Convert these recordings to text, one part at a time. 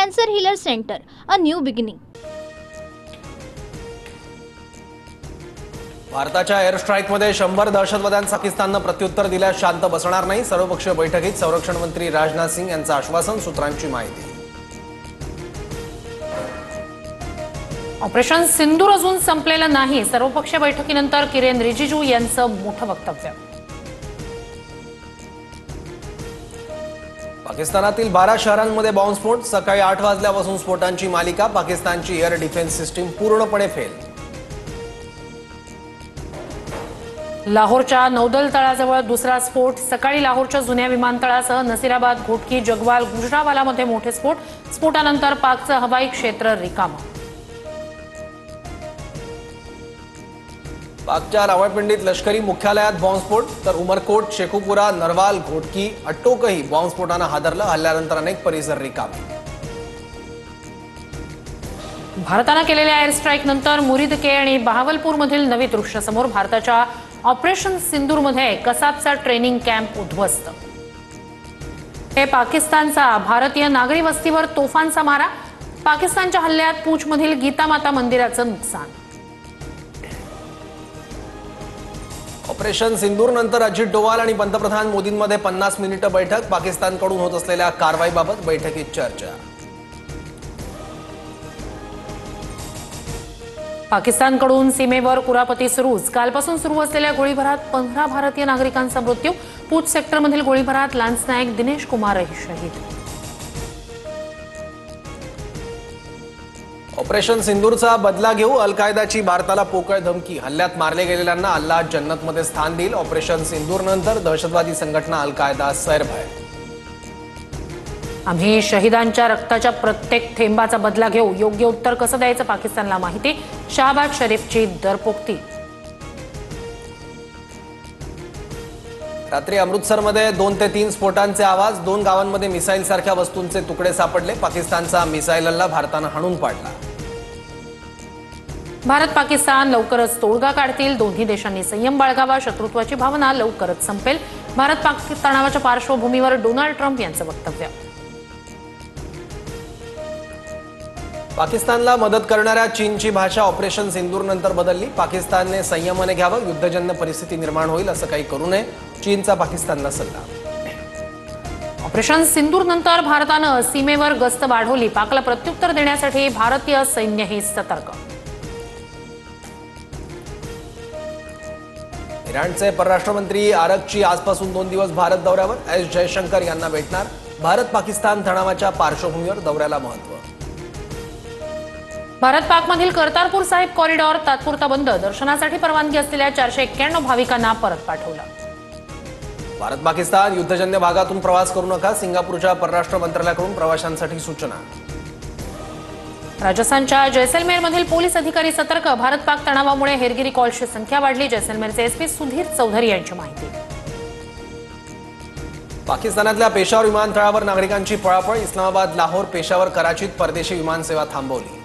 Cancer Healer Center, a new beginning. भारताच्या air स्ट्राईकमध्ये 100 दहशतवाद्यांना पाकिस्तानने प्रत्युत्तर दिल्यास शांत बसणार नाही. सर्वपक्षीय बैठकीत संरक्षण मंत्री राजनाथ सिंग यांचं आश्वासन. सूत्रांची माहिती. ऑपरेशन सिंदूर अजून संपलेलं नाही. सर्वपक्षीय बैठकीनंतर किरेन रिजिजू यांचं मोठं वक्तव्य. पाकिस्तानातील 12 शहरांमध्ये बॉम्बस्फोट. सकाळी 8 वाजल्यापासून स्फोटांची मालिका. पाकिस्तानची एअर डिफेन्स सिस्टीम पूर्णपणे फेल. लाहोरच्या नौदल तळाजवळ दुसरा स्फोट. सकाळी लाहोरच्या जुन्या विमानतळासह नसीराबाद, घोटकी, जगवाल, गुजरावालामध्ये मोठे स्फोट. स्फोटानंतर पाकचं हवाई क्षेत्र रिकामं. पाकच्या रावळपिंडीत लष्करी मुख्यालयात बॉम्बस्फोट. तर उमरकोट, शेखुपुरा, नरवाल, घोटकी, अट्टोकही बॉम्बस्फोटानं हादरलं. हल्ल्यानंतर अनेक परिसर रिकामे. भारतानं केलेल्या एअर स्ट्राईक नंतर मुरीदके आणि बहावलपूरमधील नवी दृश्य समोर. भारताच्या ऑपरेशन सिंदूरमध्ये कसाबचा ट्रेनिंग कॅम्प उद्ध्वस्त. हे पाकिस्तानचा भारतीय नागरी वस्तीवर तोफांचा मारा. पाकिस्तानच्या हल्ल्यात पूंछमधील गीता माता मंदिराचं नुकसान. ऑपरेशन सिंदूर नंतर अजित डोवाल आणि पंतप्रधान मोदींमध्ये 50 मिनिटं बैठक. पाकिस्तानकडून होत असलेल्या कारवाईबाबत बैठकीत चर्चा. पाकिस्तानकडून सीमेवर कुरापती सुरूच. कालपासून सुरू असलेल्या गोळीबारात 15 भारतीय नागरिकांचा मृत्यू. पूंछ सेक्टरमधील गोळीबारात लान्स नायक दिनेश कुमारही शहीद. ऑपरेशन सिंदूरचा बदला घेऊ. अल कायदाची भारताला पोकळ धमकी. हल्ल्यात मारले गेलेल्यांना अल्लाह जन्नतमध्ये स्थान देईल. ऑपरेशन सिंदूर नंतर दहशतवादी संघटना अल कायदा सैरभय. आम्ही शहीदांच्या रक्ताच्या प्रत्येक थेंबाचा बदला घेऊ. योग्य उत्तर कसं द्यायचं पाकिस्तानला माहिती. शहबाज शरीफची दरपोक्ती. रात्री अमृतसरमध्ये 2 ते 3 स्फोटांचे आवाज. 2 गावांमध्ये मिसाईल सारख्या वस्तूंचे तुकडे सापडले. पाकिस्तानचा मिसाईल हल्ला भारतानं हाणून पाडला. भारत पाकिस्तान लवकरच तोडगा काढतील. दोन्ही देशांनी संयम बाळगावा. शत्रुत्वाची भावना लवकरच संपेल. भारत पाक तणावाच्या पार्श्वभूमीवर डोनाल्ड ट्रम्प यांचं वक्तव्य. पाकिस्तानला मदत करणाऱ्या चीनची भाषा ऑपरेशन सिंदूर नंतर बदलली. पाकिस्तानने संयमाने घ्यावं. युद्धजन्य परिस्थिती निर्माण होईल. असं काही करू नये. चीनचा पाकिस्तानला सल्ला. ऑपरेशन सिंदूर नंतर भारतानं सीमेवर गस्त वाढवली. पाकला प्रत्युत्तर देण्यासाठी भारतीय सैन्यही सतर्क. इराणचे परराष्ट्र मंत्री आरकची आजपासून 2 दिवस भारत दौऱ्यावर. एस जयशंकर यांना भेटणार. भारत पाकिस्तान तणावाच्या पार्श्वभूमीवर दौऱ्याला महत्व. भारत पाकमधील करतारपूर साहिब कॉरिडॉर तात्पुरता बंद. दर्शनासाठी परवानगी असलेल्या 491 भाविकांना परत पाठवलं. भारत पाकिस्तान युद्धजन्य भागातून प्रवास करू नका. सिंगापूरच्या परराष्ट्र मंत्रालयाकडून प्रवाशांसाठी सूचना. राजस्थानच्या जैसलमेरमधील पोलीस अधिकारी सतर्क. भारत पाक तणावामुळे हेरगिरी कॉल्सची संख्या वाढली. जैसलमेरचे एसपी सुधीर चौधरी यांची माहिती. पाकिस्तानातल्या पेशावर विमानतळावर नागरिकांची पळापळ. इस्लामाबाद, लाहोर, पेशावर, कराचीत परदेशी विमानसेवा थांबवली.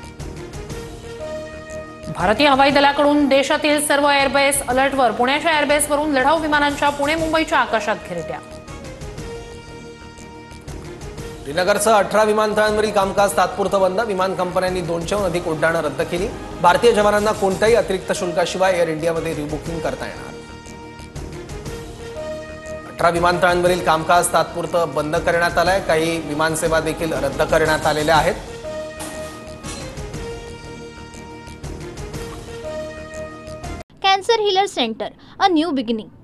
भारतीय हवाई दलाकडून देशातील सर्व एअरबेस अलर्टवर. पुण्याच्या एअरबेसवरून लढाऊ विमानांच्या पुणे मुंबईच्या आकाशात घिरट्या. श्रीनगरसह 18 विमानतळांवरील कामकाज तात्पुरतं बंद. विमान कंपन्यांनी 200हून अधिक उड्डाणं रद्द केली. भारतीय जवानांना कोणत्याही अतिरिक्त शुल्काशिवाय एअर इंडियामध्ये रिबुकिंग करता येणार. 18 विमानतळांवरील कामकाज तात्पुरतं बंद करण्यात आलंय. काही विमानसेवा देखील रद्द करण्यात आलेल्या आहेत. Cancer Healer Center, a new beginning.